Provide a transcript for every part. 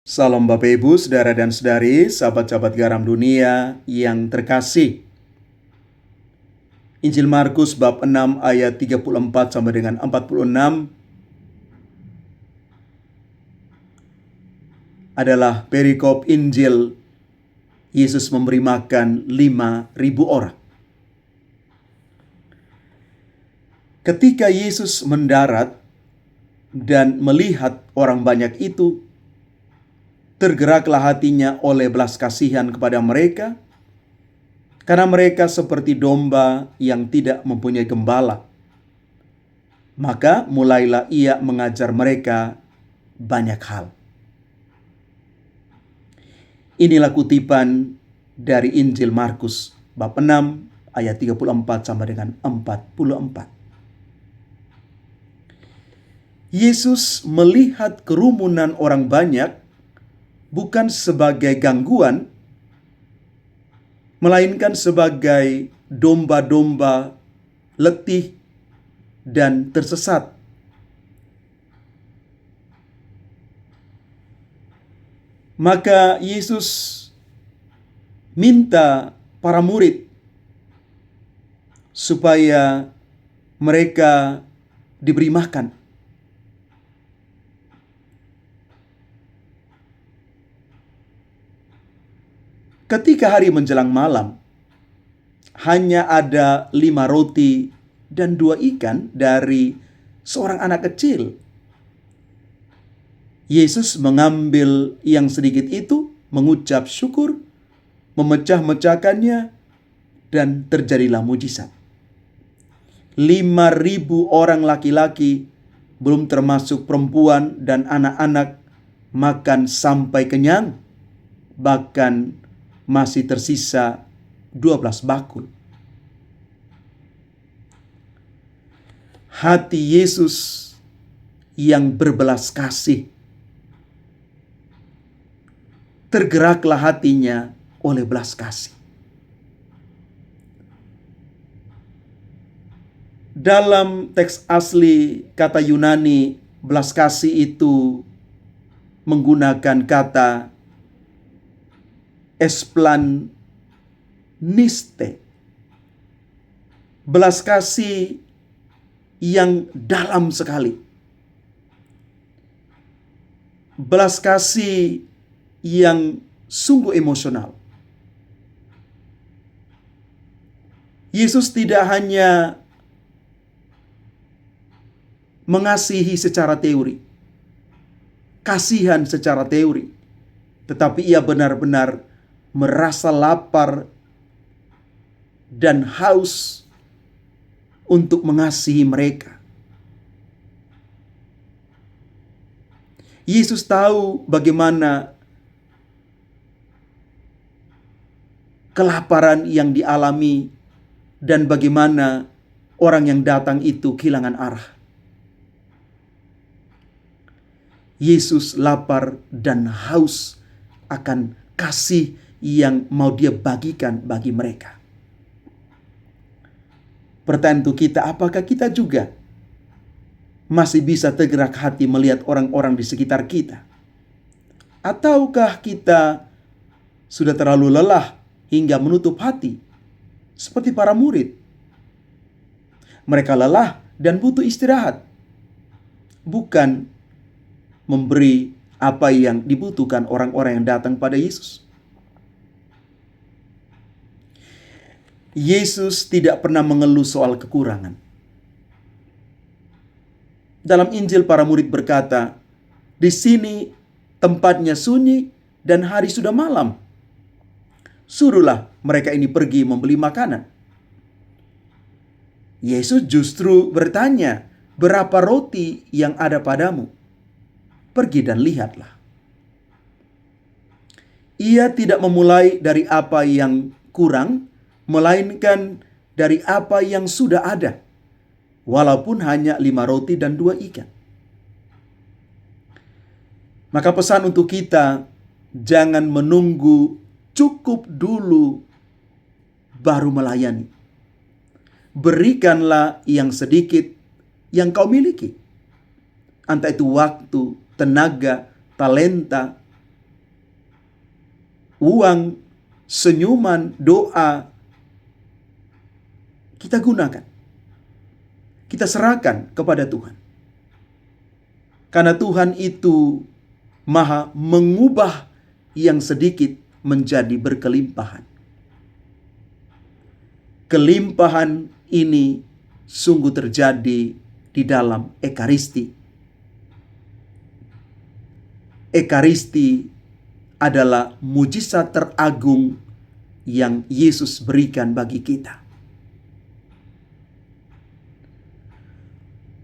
Salam Bapak Ibu, Saudara dan Saudari, sahabat-sahabat garam dunia yang terkasih. Injil Markus bab 6 ayat 34 sampai dengan 46 adalah perikop Injil Yesus memberi makan 5.000 orang. Ketika Yesus mendarat dan melihat orang banyak itu, tergeraklah hatinya oleh belas kasihan kepada mereka, karena mereka seperti domba yang tidak mempunyai gembala. Maka mulailah ia mengajar mereka banyak hal. Inilah kutipan dari Injil Markus bab 6 ayat 34 sampai dengan 44. Yesus melihat kerumunan orang banyak bukan sebagai gangguan, melainkan sebagai domba-domba letih dan tersesat. Maka Yesus minta para murid supaya mereka diberi makan. Ketika hari menjelang malam, hanya ada 5 roti dan 2 ikan dari seorang anak kecil. Yesus mengambil yang sedikit itu, mengucap syukur, memecah-mecahkannya, dan terjadilah mujizat. 5.000 orang laki-laki, belum termasuk perempuan dan anak-anak, makan sampai kenyang, bahkan masih tersisa 12 bakul. Hati Yesus yang berbelas kasih, tergeraklah hatinya oleh belas kasih. Dalam teks asli kata Yunani, belas kasih itu menggunakan kata esplaniste. Belas kasih yang dalam sekali. Belas kasih yang sungguh emosional. Yesus tidak hanya mengasihi secara teori, kasihan secara teori, tetapi ia benar-benar merasa lapar dan haus untuk mengasihi mereka. Yesus tahu bagaimana kelaparan yang dialami dan bagaimana orang yang datang itu kehilangan arah. Yesus lapar dan haus akan kasih yang mau dia bagikan bagi mereka. Pertanyaan untuk kita, apakah kita juga masih bisa tergerak hati melihat orang-orang di sekitar kita? Ataukah kita sudah terlalu lelah hingga menutup hati seperti para murid? Mereka lelah dan butuh istirahat, bukan memberi apa yang dibutuhkan orang-orang yang datang pada Yesus. Yesus tidak pernah mengeluh soal kekurangan. Dalam Injil para murid berkata, "Di sini tempatnya sunyi dan hari sudah malam. Suruhlah mereka ini pergi membeli makanan." Yesus justru bertanya, "Berapa roti yang ada padamu? Pergi dan lihatlah." Ia tidak memulai dari apa yang kurang, melainkan dari apa yang sudah ada, walaupun hanya 5 roti dan 2 ikan. Maka pesan untuk kita, jangan menunggu cukup dulu baru melayani. Berikanlah yang sedikit yang kau miliki, entah itu waktu, tenaga, talenta, uang, senyuman, doa, kita gunakan. Kita serahkan kepada Tuhan. Karena Tuhan itu maha mengubah yang sedikit menjadi berkelimpahan. Kelimpahan ini sungguh terjadi di dalam Ekaristi. Ekaristi adalah mujizat teragung yang Yesus berikan bagi kita.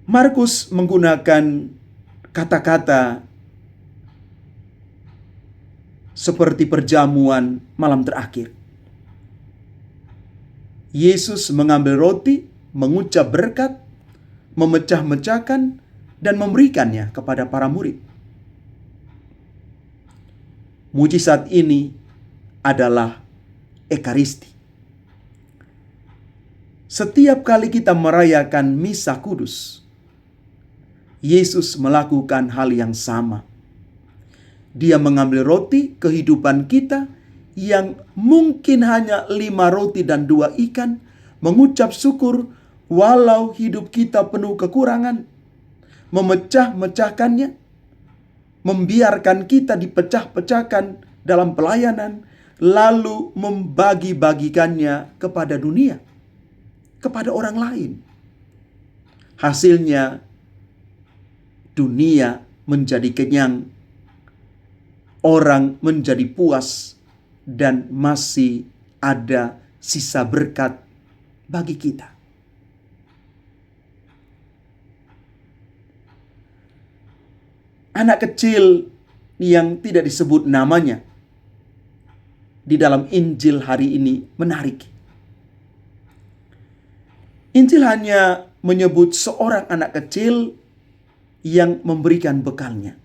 Markus menggunakan kata-kata seperti perjamuan malam terakhir. Yesus mengambil roti, mengucap berkat, memecah-mecahkan, dan memberikannya kepada para murid. Mujizat ini adalah Ekaristi. Setiap kali kita merayakan Misa Kudus, Yesus melakukan hal yang sama. Dia mengambil roti kehidupan kita yang mungkin hanya 5 roti dan 2 ikan, mengucap syukur walau hidup kita penuh kekurangan, memecah-mecahkannya, membiarkan kita dipecah-pecahkan dalam pelayanan, lalu membagi-bagikannya kepada dunia, kepada orang lain. Hasilnya, dunia menjadi kenyang, orang menjadi puas, dan masih ada sisa berkat bagi kita. Anak kecil yang tidak disebut namanya di dalam Injil hari ini menarik. Injil hanya menyebut seorang anak kecil yang memberikan bekalnya.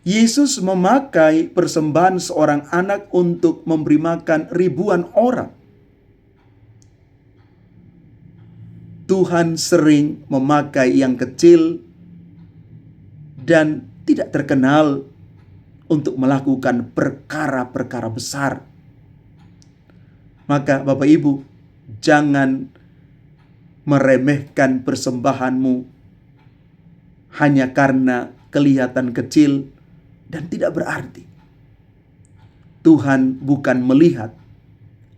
Yesus memakai persembahan seorang anak untuk memberi makan ribuan orang. Tuhan sering memakai yang kecil dan tidak terkenal untuk melakukan perkara-perkara besar. Maka Bapak Ibu, jangan meremehkan persembahanmu hanya karena kelihatan kecil dan tidak berarti. Tuhan bukan melihat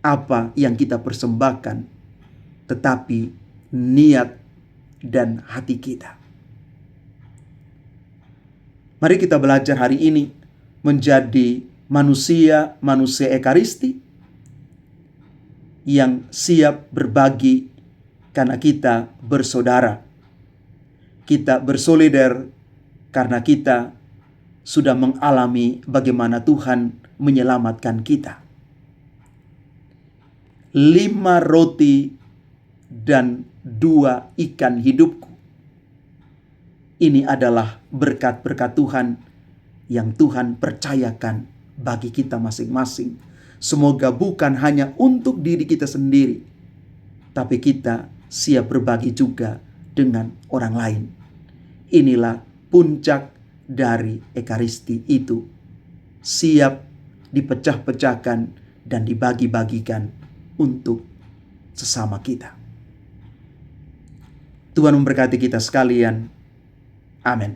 apa yang kita persembahkan, tetapi niat dan hati kita. Mari kita belajar hari ini menjadi manusia Ekaristi yang siap berbagi karena kita bersaudara. Kita bersolidar karena kita sudah mengalami bagaimana Tuhan menyelamatkan kita. 5 roti dan 2 ikan hidupku. Ini adalah berkat-berkat Tuhan yang Tuhan percayakan bagi kita masing-masing. Semoga bukan hanya untuk diri kita sendiri, tapi kita siap berbagi juga dengan orang lain. Inilah puncak dari Ekaristi itu, siap dipecah-pecahkan dan dibagi-bagikan untuk sesama kita. Tuhan memberkati kita sekalian. Amin.